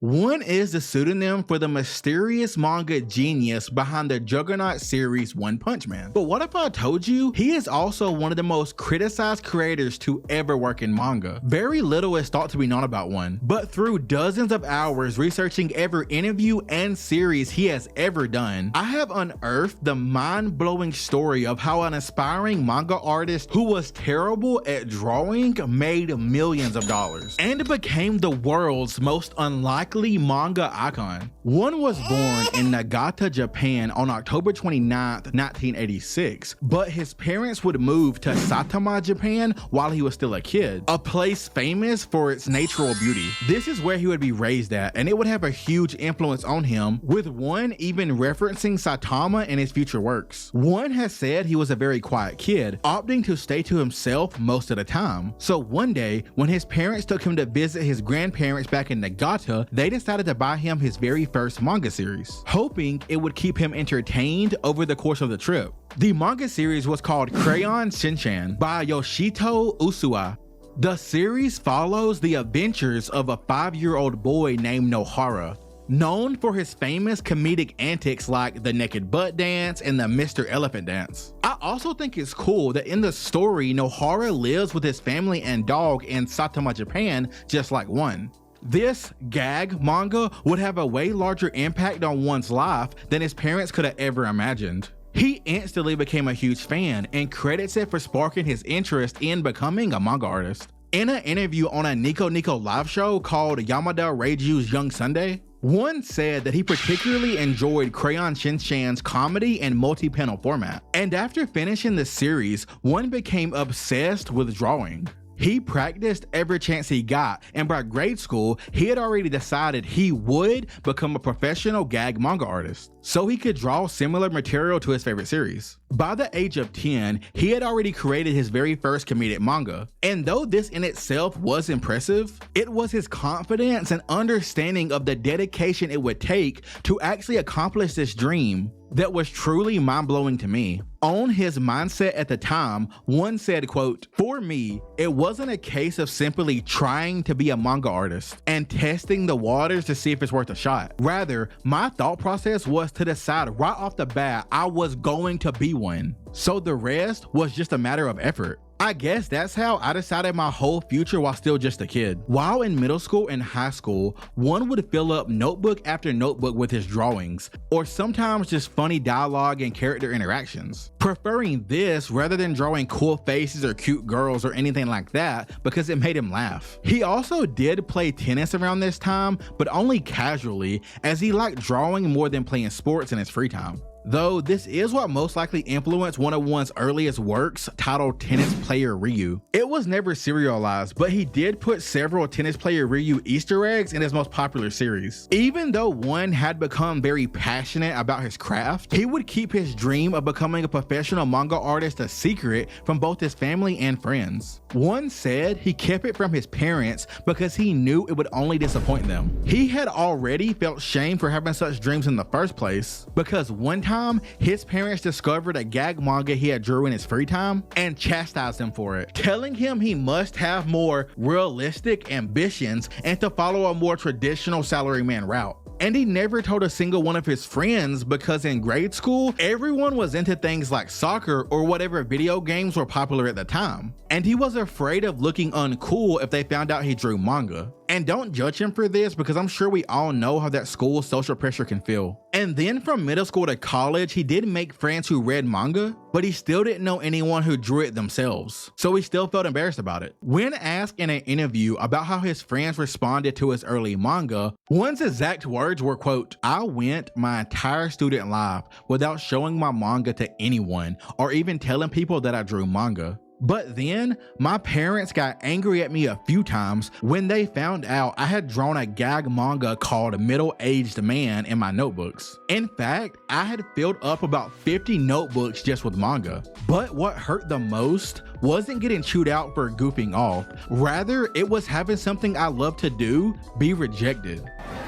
One is the pseudonym for the mysterious manga genius behind the juggernaut series One Punch Man. But what if I told you he is also one of the most criticized creators to ever work in manga? Very little is thought to be known about One, but through dozens of hours researching every interview and series he has ever done, I have unearthed the mind-blowing story of how an aspiring manga artist who was terrible at drawing made millions of dollars and became the world's most unlikely manga icon. One was born in Nagata, Japan on October 29th, 1986, but his parents would move to Saitama, Japan while he was still a kid, a place famous for its natural beauty. This is where he would be raised at, and it would have a huge influence on him, with One even referencing Saitama in his future works. One has said he was a very quiet kid, opting to stay to himself most of the time. So one day, when his parents took him to visit his grandparents back in Nagata, they decided to buy him his very first manga series, hoping it would keep him entertained over the course of the trip. The manga series was called Crayon Shinchan by Yoshito Usui. The series follows the adventures of a 5-year-old boy named Nohara, known for his famous comedic antics like the naked butt dance and the Mr. Elephant dance. I also think it's cool that in the story, Nohara lives with his family and dog in Saitama, Japan, just like One. This gag manga would have a way larger impact on One's life than his parents could have ever imagined. He instantly became a huge fan and credits it for sparking his interest in becoming a manga artist. In an interview on a Nico Nico live show called Yamada Reiju's Young Sunday, One said that he particularly enjoyed Crayon Shinchan's comedy and multi-panel format. And after finishing the series, One became obsessed with drawing. He practiced every chance he got, and by grade school, he had already decided he would become a professional gag manga artist, so he could draw similar material to his favorite series. By the age of 10, he had already created his very first comedic manga, and though this in itself was impressive, it was his confidence and understanding of the dedication it would take to actually accomplish this dream that was truly mind-blowing to me. On his mindset at the time, One said, quote, "For me, it wasn't a case of simply trying to be a manga artist and testing the waters to see if it's worth a shot. Rather, my thought process was to decide right off the bat I was going to be one. So the rest was just a matter of effort." I guess that's how I decided my whole future while still just a kid. While in middle school and high school, One would fill up notebook after notebook with his drawings, or sometimes just funny dialogue and character interactions, preferring this rather than drawing cool faces or cute girls or anything like that because it made him laugh. He also did play tennis around this time, but only casually, as he liked drawing more than playing sports in his free time. Though this is what most likely influenced one of One's earliest works, titled Tennis Player Ryu. It was never serialized, but he did put several Tennis Player Ryu Easter eggs in his most popular series. Even though One had become very passionate about his craft, he would keep his dream of becoming a professional manga artist a secret from both his family and friends. One said he kept it from his parents because he knew it would only disappoint them. He had already felt shame for having such dreams in the first place, because one time his parents discovered a gag manga he had drew in his free time and chastised him for it, telling him he must have more realistic ambitions and to follow a more traditional salaryman route. And he never told a single one of his friends because in grade school, everyone was into things like soccer or whatever video games were popular at the time. And he was afraid of looking uncool if they found out he drew manga. And don't judge him for this because I'm sure we all know how that school social pressure can feel. And then from middle school to college, he did make friends who read manga, but he still didn't know anyone who drew it themselves. So he still felt embarrassed about it. When asked in an interview about how his friends responded to his early manga, One's exact words were, quote, "I went my entire student life without showing my manga to anyone or even telling people that I drew manga. But then my parents got angry at me a few times when they found out I had drawn a gag manga called Middle-Aged Man in my notebooks. In fact, I had filled up about 50 notebooks just with manga. But what hurt the most wasn't getting chewed out for goofing off. Rather, it was having something I love to do be rejected."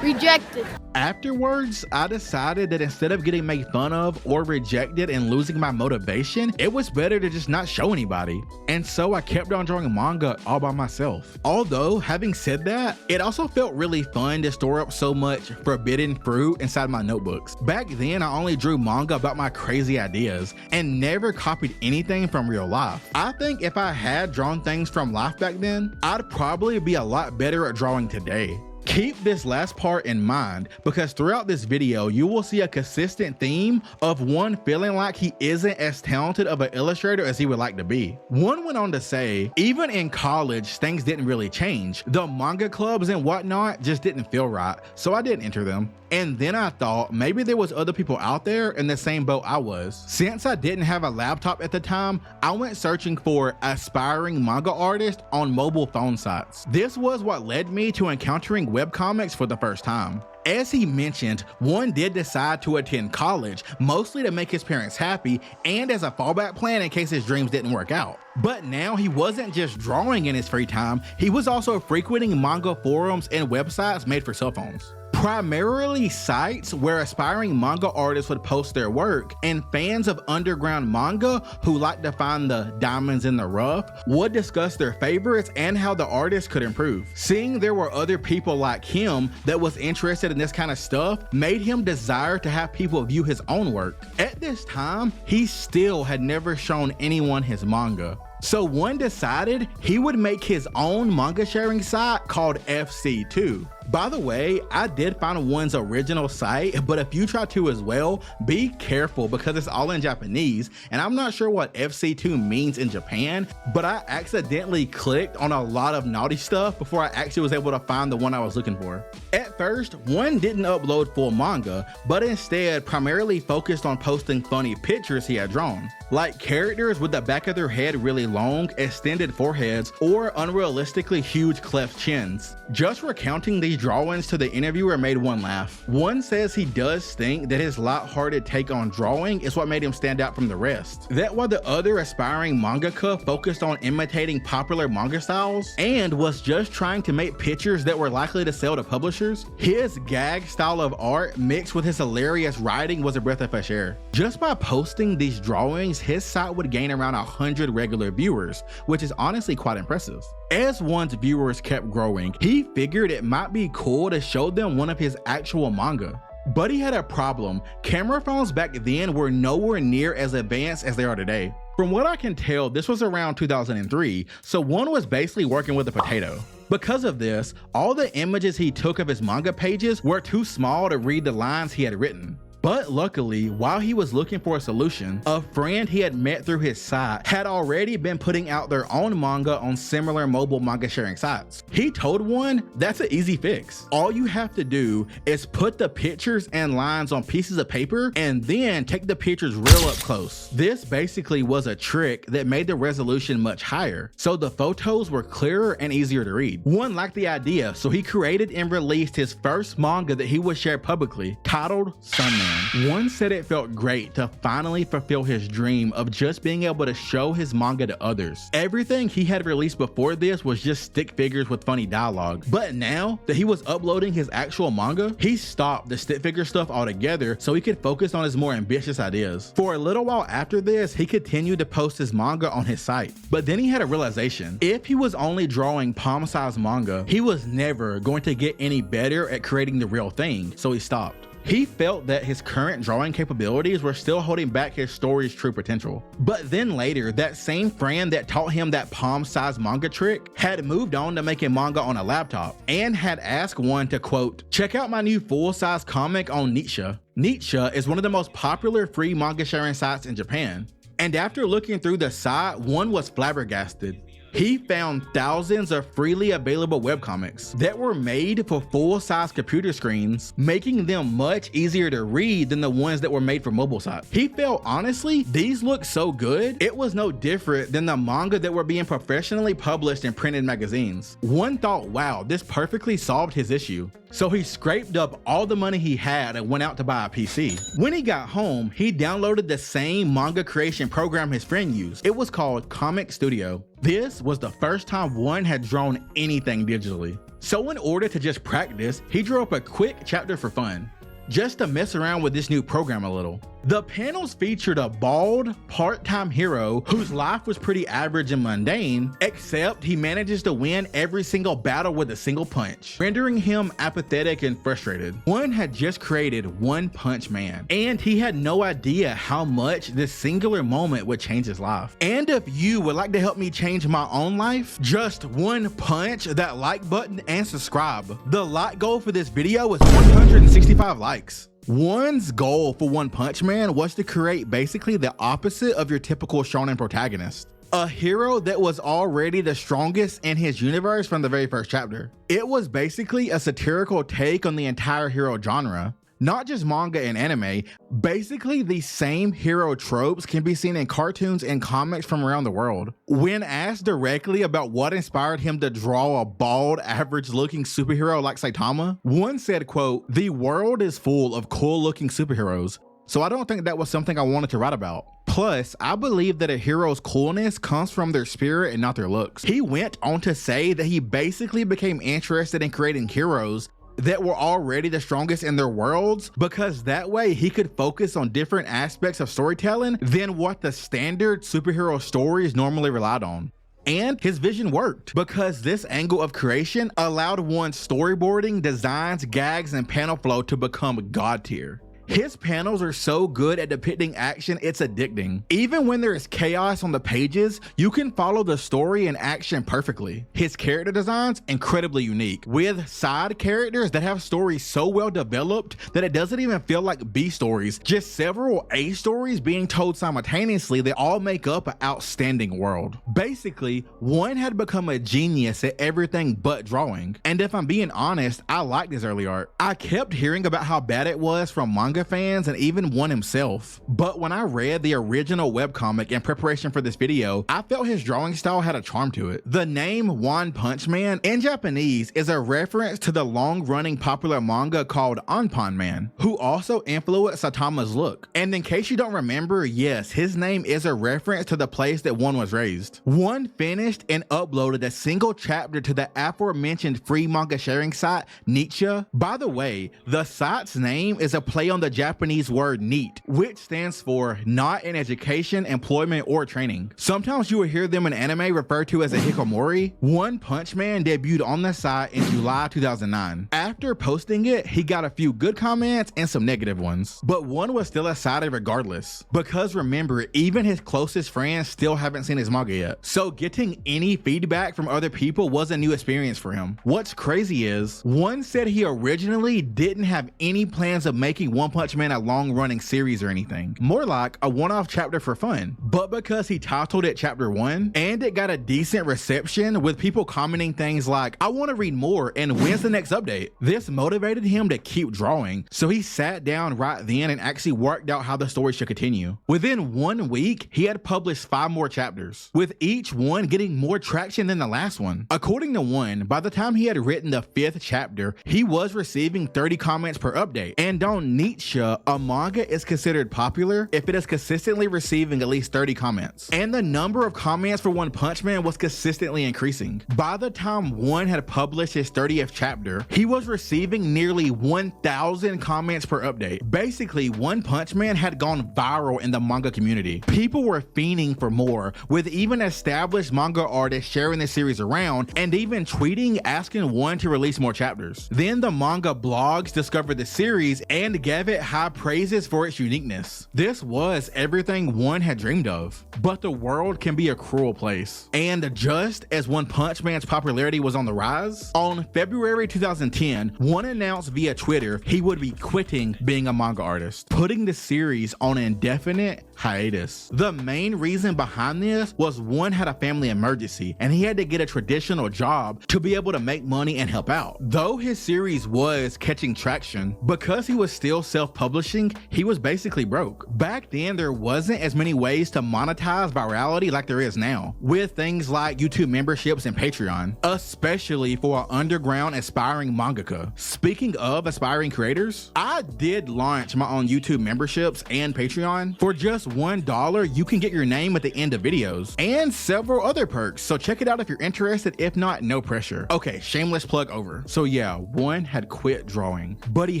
Rejected. Afterwards, I decided that instead of getting made fun of or rejected and losing my motivation, it was better to just not show anybody. And so I kept on drawing manga all by myself. Although, having said that, it also felt really fun to store up so much forbidden fruit inside my notebooks. Back then, I only drew manga about my crazy ideas and never copied anything from real life. I think if I had drawn things from life back then, I'd probably be a lot better at drawing today. Keep this last part in mind because throughout this video, you will see a consistent theme of one feeling like he isn't as talented of an illustrator as he would like to be. One went on to say, even in college, things didn't really change. The manga clubs and whatnot just didn't feel right, so I didn't enter them. And then I thought maybe there was other people out there in the same boat I was. Since I didn't have a laptop at the time, I went searching for aspiring manga artists on mobile phone sites. This was what led me to encountering webcomics for the first time. As he mentioned, one did decide to attend college, mostly to make his parents happy and as a fallback plan in case his dreams didn't work out. But now he wasn't just drawing in his free time, he was also frequenting manga forums and websites made for cell phones. Primarily sites where aspiring manga artists would post their work, and fans of underground manga who like to find the diamonds in the rough would discuss their favorites and how the artist could improve. Seeing there were other people like him that was interested in this kind of stuff made him desire to have people view his own work. At this time, he still had never shown anyone his manga. So one decided he would make his own manga sharing site called FC2. By the way, I did find one's original site, but if you try to as well, be careful because it's all in Japanese, and I'm not sure what FC2 means in Japan, but I accidentally clicked on a lot of naughty stuff before I actually was able to find the one I was looking for. At first, one didn't upload full manga, but instead primarily focused on posting funny pictures he had drawn, like characters with the back of their head really long, extended foreheads, or unrealistically huge cleft chins. Just recounting these drawings to the interviewer made one laugh. One says he does think that his light-hearted take on drawing is what made him stand out from the rest. That while the other aspiring mangaka focused on imitating popular manga styles and was just trying to make pictures that were likely to sell to publishers, his gag style of art mixed with his hilarious writing was a breath of fresh air. Just by posting these drawings, his site would gain around 100 regular viewers, which is honestly quite impressive. As one's viewers kept growing, he figured it might be cool to show them one of his actual manga. But he had a problem. Camera phones back then were nowhere near as advanced as they are today. From what I can tell, this was around 2003, so one was basically working with a potato. Because of this, all the images he took of his manga pages were too small to read the lines he had written. But luckily, while he was looking for a solution, a friend he had met through his site had already been putting out their own manga on similar mobile manga sharing sites. He told one, that's an easy fix. All you have to do is put the pictures and lines on pieces of paper and then take the pictures real up close. This basically was a trick that made the resolution much higher, so the photos were clearer and easier to read. One liked the idea, so he created and released his first manga that he would share publicly, titled Sunman. One said it felt great to finally fulfill his dream of just being able to show his manga to others. Everything he had released before this was just stick figures with funny dialogue, but now that he was uploading his actual manga, he stopped the stick figure stuff altogether so he could focus on his more ambitious ideas. For a little while after this, he continued to post his manga on his site, but then he had a realization. If he was only drawing palm-sized manga, he was never going to get any better at creating the real thing, so he stopped. He felt that his current drawing capabilities were still holding back his story's true potential. But then later, that same friend that taught him that palm-sized manga trick had moved on to making manga on a laptop and had asked one to, quote, check out my new full-size comic on Nietzsche. Nietzsche is one of the most popular free manga sharing sites in Japan. And after looking through the site, one was flabbergasted. He found thousands of freely available webcomics that were made for full-size computer screens, making them much easier to read than the ones that were made for mobile sites. He felt honestly, these looked so good, it was no different than the manga that were being professionally published in printed magazines. One thought, wow, this perfectly solved his issue. So he scraped up all the money he had and went out to buy a PC. When he got home, he downloaded the same manga creation program his friend used. It was called Comic Studio. This was the first time one had drawn anything digitally. So in order to just practice, he drew up a quick chapter for fun, just to mess around with this new program a little. The panels featured a bald, part-time hero whose life was pretty average and mundane, except he manages to win every single battle with a single punch, rendering him apathetic and frustrated. One had just created One Punch Man, and he had no idea how much this singular moment would change his life. And if you would like to help me change my own life, just one punch that like button and subscribe. The like goal for this video is 165 likes. One's goal for One Punch Man was to create basically the opposite of your typical shonen protagonist. A hero that was already the strongest in his universe from the very first chapter. It was basically a satirical take on the entire hero genre. Not just manga and anime, basically the same hero tropes can be seen in cartoons and comics from around the world. When asked directly about what inspired him to draw a bald, average-looking superhero like Saitama, one said, quote, "The world is full of cool-looking superheroes, so I don't think that was something I wanted to write about. Plus, I believe that a hero's coolness comes from their spirit and not their looks." He went on to say that he basically became interested in creating heroes that were already the strongest in their worlds, because that way he could focus on different aspects of storytelling than what the standard superhero stories normally relied on. And his vision worked, because this angle of creation allowed one's storyboarding, designs, gags, and panel flow to become god tier. His panels are so good at depicting action, it's addicting. Even when there is chaos on the pages, you can follow the story and action perfectly. His character designs incredibly unique, with side characters that have stories so well developed that it doesn't even feel like B stories, just several A stories being told simultaneously that all make up an outstanding world. Basically, one had become a genius at everything but drawing. And if I'm being honest, I liked his early art. I kept hearing about how bad it was from manga fans and even one himself. But when I read the original webcomic in preparation for this video, I felt his drawing style had a charm to it. The name One Punch Man in Japanese is a reference to the long-running popular manga called Anpan Man, who also influenced Saitama's look. And in case you don't remember, yes, his name is a reference to the place that One was raised. One finished and uploaded a single chapter to the aforementioned free manga sharing site, Nietzsche. By the way, the site's name is a play on the Japanese word NEET, which stands for Not in Education, Employment, or Training. Sometimes you will hear them in anime referred to as a hikikomori. One Punch Man debuted on the site in July 2009. After posting it, he got a few good comments and some negative ones, but one was still excited regardless, because remember, even his closest friends still haven't seen his manga yet. So getting any feedback from other people was a new experience for him. What's crazy is, one said he originally didn't have any plans of making One Punch Man a long-running series or anything, more like a one-off chapter for fun. But because he titled it Chapter 1, and it got a decent reception with people commenting things like, "I want to read more," and "When's the next update?" This motivated him to keep drawing, so he sat down right then and actually worked out how the story should continue. Within 1 week, he had published 5 more chapters, with each one getting more traction than the last one. According to One, by the time he had written the 5th chapter, he was receiving 30 comments per update, and on Nietzsche, a manga is considered popular if it is consistently receiving at least 30 comments. And the number of comments for One Punch Man was consistently increasing. By the time One had published his 30th chapter, he was receiving nearly 1,000 comments per update. Basically, One Punch Man had gone viral in the manga community. People were fiending for more, with even established manga artists sharing the series around and even tweeting asking One to release more chapters. Then the manga blogs discovered the series and gave it high praises for its uniqueness. This was everything One had dreamed of. But the world can be a cruel place. And just as One Punch Man's popularity was on the rise, on February 2010, One announced via Twitter he would be quitting being a manga artist, putting the series on an indefinite hiatus. The main reason behind this was One had a family emergency and he had to get a traditional job to be able to make money and help out. Though his series was catching traction, because he was still self-publishing, he was basically broke. Back then, there wasn't as many ways to monetize virality like there is now, with things like YouTube memberships and Patreon, especially for an underground aspiring mangaka. Speaking of aspiring creators, I did launch my own YouTube memberships and Patreon. For just $1, you can get your name at the end of videos and several other perks, so check it out if you're interested. If not, no pressure. Okay, shameless plug over. So yeah, one had quit drawing, but he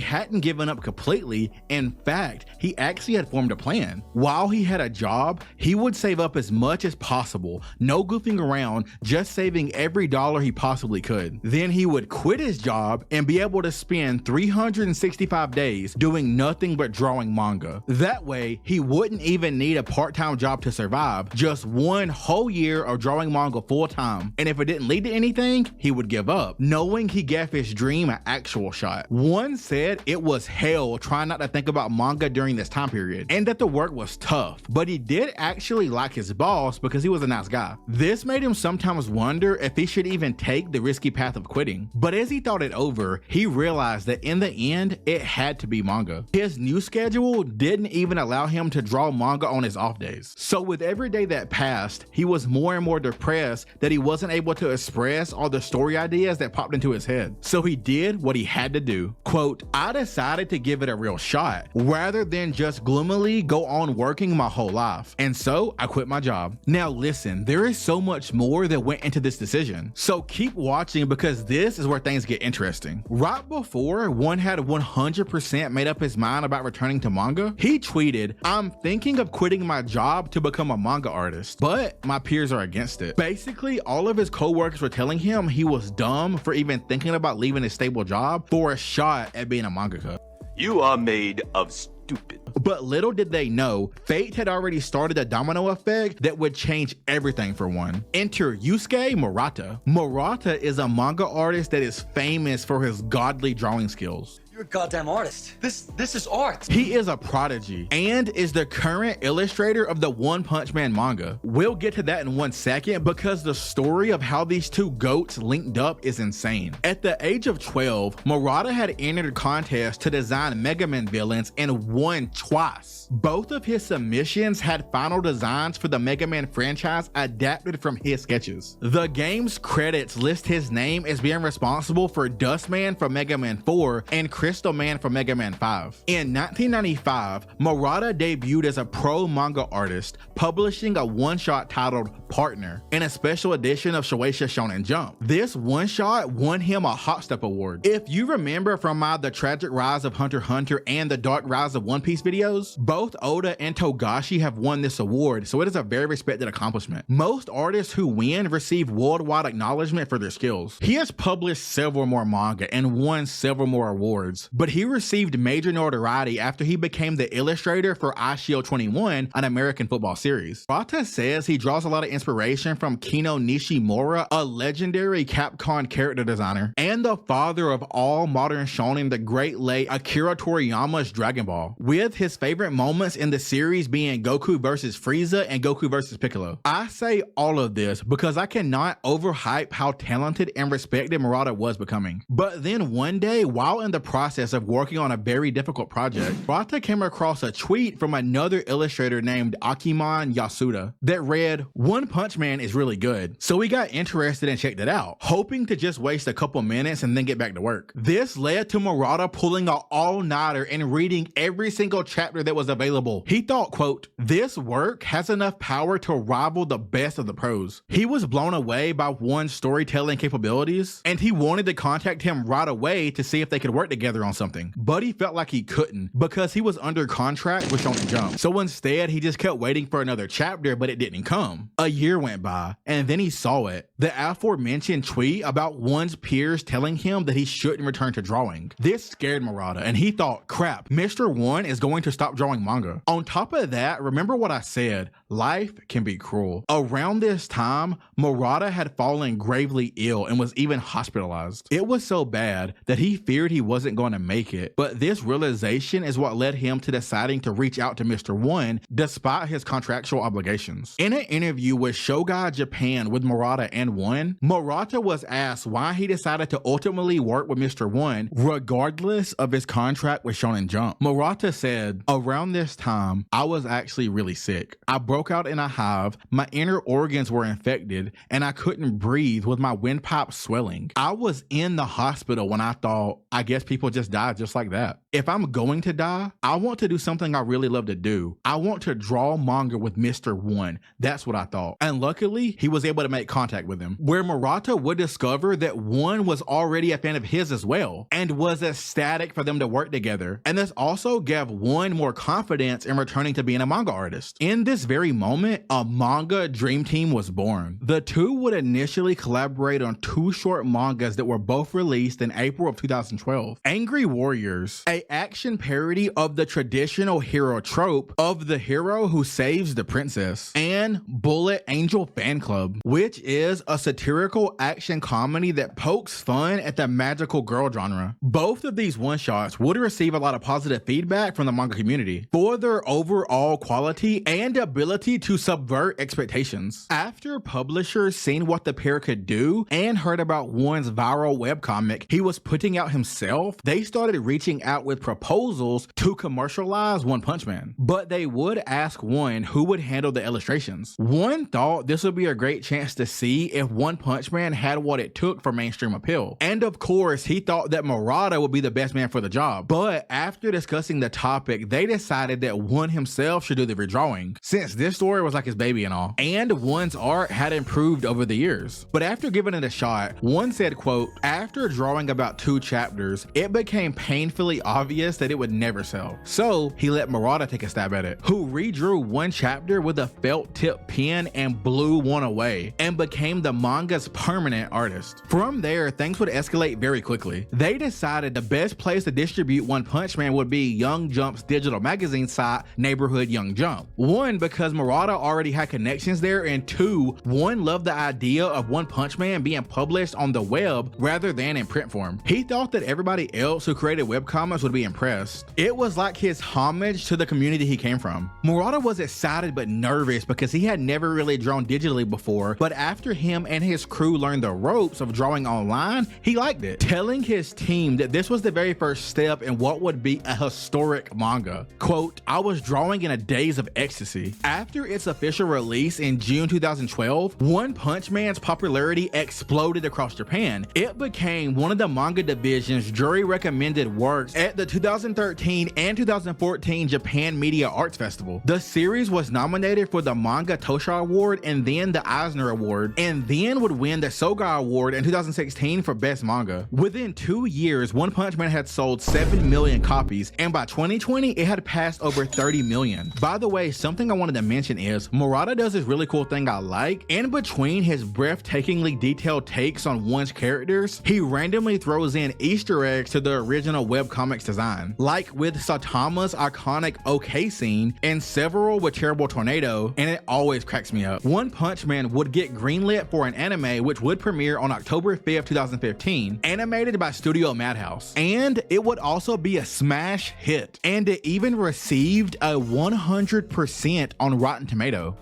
hadn't given up completely. In fact, he actually had formed a plan. While he had a job, he would save up as much as possible, no goofing around, just saving every dollar he possibly could. Then he would quit his job and be able to spend 365 days doing nothing but drawing manga. That way, he wouldn't even need a part-time job to survive, just one whole year of drawing manga full-time. And if it didn't lead to anything, he would give up, knowing he gave his dream an actual shot. One said it was hell trying not to think about manga during this time period, and that the work was tough, but he did actually like his boss because he was a nice guy. This made him sometimes wonder if he should even take the risky path of quitting. But as he thought it over, he realized that in the end, it had to be manga. His new schedule didn't even allow him to draw manga on his off days. So with every day that passed, he was more and more depressed that he wasn't able to express all the story ideas that popped into his head. So he did what he had to do. Quote, I decided to give it a real shot rather than just gloomily go on working my whole life. And so I quit my job. Now listen, there is so much more that went into this decision. So keep watching because this is where things get interesting. Right before one had 100% made up his mind about returning to manga, he tweeted, I'm thinking of quitting my job to become a manga artist, but my peers are against it. Basically, all of his co-workers were telling him he was dumb for even thinking about leaving his stable job for a shot at being a mangaka. You are made of stupid. But little did they know, fate had already started a domino effect that would change everything for one. Enter Yusuke Murata. Murata is a manga artist that is famous for his godly drawing skills. You're a goddamn artist. This is art. He is a prodigy and is the current illustrator of the One Punch Man manga. We'll get to that in 1 second because the story of how these two goats linked up is insane. At the age of 12, Murata had entered a contest to design Mega Man villains and won twice. Both of his submissions had final designs for the Mega Man franchise adapted from his sketches. The game's credits list his name as being responsible for Dustman from Mega Man 4 and Crystal Man from Mega Man 5. In 1995, Murata debuted as a pro manga artist, publishing a one-shot titled Partner in a special edition of Shueisha Shonen Jump. This one-shot won him a Hot Step Award. If you remember from my The Tragic Rise of Hunter x Hunter and The Dark Rise of One Piece videos, both Oda and Togashi have won this award, so it is a very respected accomplishment. Most artists who win receive worldwide acknowledgement for their skills. He has published several more manga and won several more awards, but he received major notoriety after he became the illustrator for ISHIEL 21, an American football series. Murata says he draws a lot of inspiration from Kino Nishimura, a legendary Capcom character designer, and the father of all modern shonen, the great late Akira Toriyama's Dragon Ball, with his favorite moments in the series being Goku versus Frieza and Goku versus Piccolo. I say all of this because I cannot overhype how talented and respected Murata was becoming. But then one day, while in the process of working on a very difficult project, Murata came across a tweet from another illustrator named Akiman Yasuda that read, One Punch Man is really good. So we got interested and checked it out, hoping to just waste a couple minutes and then get back to work. This led to Murata pulling an all-nighter and reading every single chapter that was available. He thought, quote, this work has enough power to rival the best of the pros. He was blown away by One's storytelling capabilities, and he wanted to contact him right away to see if they could work together on something. But he felt like he couldn't because he was under contract with Shonen Jump. So instead, he just kept waiting for another chapter, but it didn't come. A year went by, and then he saw it. The aforementioned tweet about One's peers telling him that he shouldn't return to drawing. This scared Murata, and he thought, crap, Mr. One is going to stop drawing manga. On top of that, remember what I said, life can be cruel. Around this time, Murata had fallen gravely ill and was even hospitalized. It was so bad that he feared he wasn't going going to make it. But this realization is what led him to deciding to reach out to Mr. One despite his contractual obligations. In an interview with Shogai Japan with Murata and One, Murata was asked why he decided to ultimately work with Mr. One regardless of his contract with Shonen Jump. Murata said, "Around this time, I was actually really sick. I broke out in a hive, my inner organs were infected, and I couldn't breathe with my windpipe swelling. I was in the hospital when I thought, I guess people just die just like that. If I'm going to die, I want to do something I really love to do. I want to draw manga with Mr. One. That's what I thought." And luckily, he was able to make contact with him, where Murata would discover that One was already a fan of his as well, and was ecstatic for them to work together. And this also gave One more confidence in returning to being a manga artist. In this very moment, a manga dream team was born. The two would initially collaborate on 2 short mangas that were both released in April of 2012. Angry Warriors, a action parody of the traditional hero trope of the hero who saves the princess, and Bullet Angel Fan Club, which is a satirical action comedy that pokes fun at the magical girl genre. Both of these one-shots would receive a lot of positive feedback from the manga community for their overall quality and ability to subvert expectations. After publishers seen what the pair could do and heard about One's viral webcomic he was putting out himself, they started reaching out with proposals to commercialize One Punch Man. But they would ask One who would handle the illustrations. One thought this would be a great chance to see if One Punch Man had what it took for mainstream appeal. And of course, he thought that Murata would be the best man for the job. But after discussing the topic, they decided that One himself should do the redrawing, since this story was like his baby and all. And One's art had improved over the years. But after giving it a shot, One said, quote, "After drawing about 2 chapters, it became painfully obvious that it would never sell. So he let Murata take a stab at it, who redrew 1 chapter with a felt tip pen and blew one away, and became the manga's permanent artist. From there, things would escalate very quickly. They decided the best place to distribute One Punch Man would be Young Jump's digital magazine site, Neighborhood Young Jump. 1, because Murata already had connections there, and 2, One loved the idea of One Punch Man being published on the web rather than in print form. He thought that everybody else who created webcomics would be impressed. It was like his homage to the community he came from. Murata was excited but nervous because he had never really drawn digitally before, but after him and his crew learned the ropes of drawing online, he liked it, telling his team that this was the very first step in what would be a historic manga. Quote, "I was drawing in a daze of ecstasy." After its official release in June 2012, One Punch Man's popularity exploded across Japan. It became one of the manga division's jury recommended works at the 2013 and 2014 Japan Media Arts Festival. The series was nominated for the Manga Tosha Award and then the Eisner Award, and then would win the Soga Award in 2016 for Best Manga. Within 2 years, One Punch Man had sold 7 million copies, and by 2020, it had passed over 30 million. By the way, something I wanted to mention is Murata does this really cool thing I like. In between his breathtakingly detailed takes on One's characters, he randomly throws in Easter eggs to the original webcomics design, like with Saitama's iconic OK scene and several with Terrible Tornado, and it always cracks me up. One Punch Man would get greenlit for an anime which would premiere on October 5th, 2015, animated by Studio Madhouse, and it would also be a smash hit, and it even received a 100% on Rotten Tomato.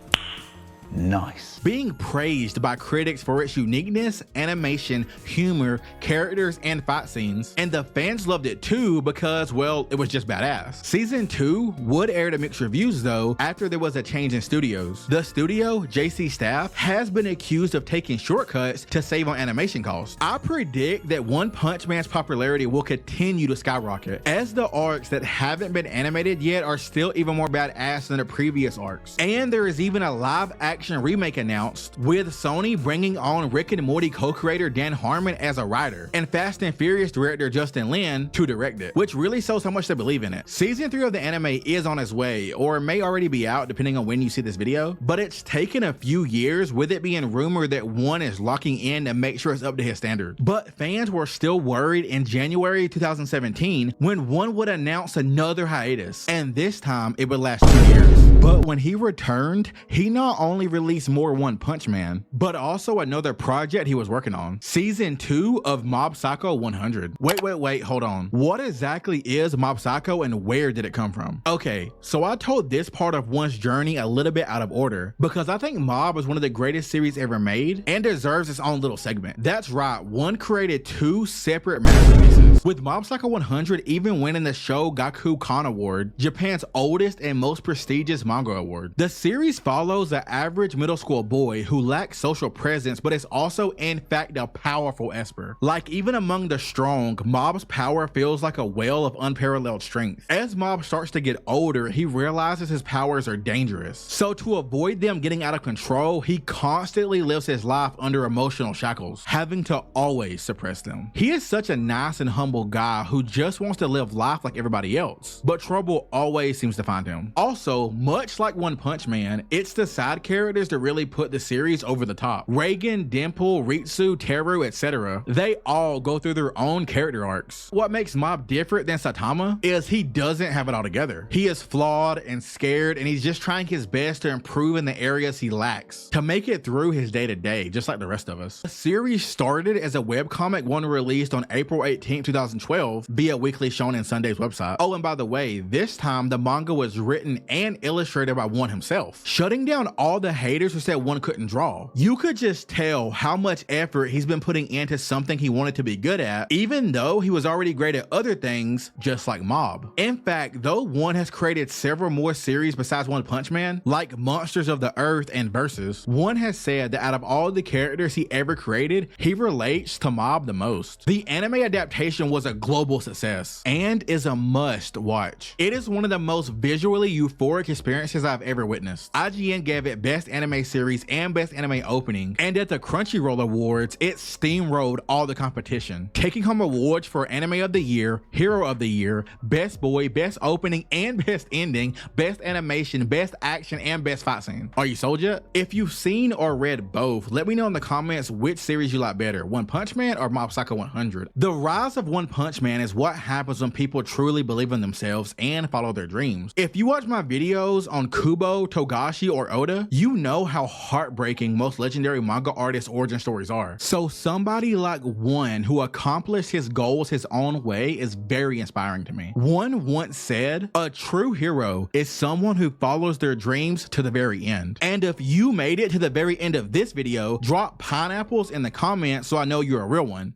Nice. Being praised by critics for its uniqueness, animation, humor, characters, and fight scenes. And the fans loved it too because, well, it was just badass. Season 2 would air to mixed reviews though after there was a change in studios. The studio, JC Staff, has been accused of taking shortcuts to save on animation costs. I predict that One Punch Man's popularity will continue to skyrocket, as the arcs that haven't been animated yet are still even more badass than the previous arcs. And there is even a live action remake announced, with Sony bringing on Rick and Morty co-creator Dan Harmon as a writer, and Fast and Furious director Justin Lin to direct it, which really shows how much they believe in it. Season 3 of the anime is on its way, or may already be out depending on when you see this video, but it's taken a few years, with it being rumored that One is locking in to make sure it's up to his standard. But fans were still worried in January 2017 when One would announce another hiatus, and this time it would last 2 years. But when he returned, he not only only release more One Punch Man, but also another project he was working on, season 2 of Mob Psycho 100. Wait, hold on. What exactly is Mob Psycho and where did it come from? Okay, so I told this part of One's journey a little bit out of order because I think Mob is one of the greatest series ever made and deserves its own little segment. That's right, One created 2 separate masterpieces, with Mob Psycho 100 even winning the Shogaku Kan Award, Japan's oldest and most prestigious manga award. The series follows an average middle school boy who lacks social presence but is also in fact a powerful esper. Like, even among the strong, Mob's power feels like a well of unparalleled strength. As Mob starts to get older, he realizes his powers are dangerous. So to avoid them getting out of control, he constantly lives his life under emotional shackles, having to always suppress them. He is such a nice and humble guy who just wants to live life like everybody else, but trouble always seems to find him. Also, much like One Punch Man, it's the side characters that really put the series over the top. Reagan, Dimple, Ritsu, Teru, etc. They all go through their own character arcs. What makes Mob different than Saitama is he doesn't have it all together. He is flawed and scared, and he's just trying his best to improve in the areas he lacks to make it through his day-to-day, just like the rest of us. The series started as a webcomic, one released on April 18, 2012 via Weekly Shonen Sunday's website. Oh, and by the way, this time the manga was written and illustrated by One himself, shutting down all the haters who said One couldn't draw. You could just tell how much effort he's been putting into something he wanted to be good at, even though he was already great at other things, just like Mob. In fact, though One has created several more series besides One Punch Man, like Monsters of the Earth and Versus, One has said that out of all the characters he ever created, he relates to Mob the most. The anime adaptation was a global success and is a must watch. It is one of the most visually euphoric experiences I've ever witnessed. IGN gave it Best Anime Series and Best Anime Opening, and at the Crunchyroll Awards, it steamrolled all the competition, taking home awards for Anime of the Year, Hero of the Year, Best Boy, Best Opening and Best Ending, Best Animation, Best Action, and Best Fight Scene. Are you sold yet? If you've seen or read both, let me know in the comments which series you like better, One Punch Man or Mob Psycho 100. The rise of One Punch Man is what happens when people truly believe in themselves and follow their dreams. If you watch my videos on Kubo, Togashi, or Oda, you know how heartbreaking most legendary manga artists' origin stories are. So somebody like One who accomplished his goals his own way is very inspiring to me. One once said, "A true hero is someone who follows their dreams to the very end." And if you made it to the very end of this video, drop pineapples in the comments so I know you're a real one.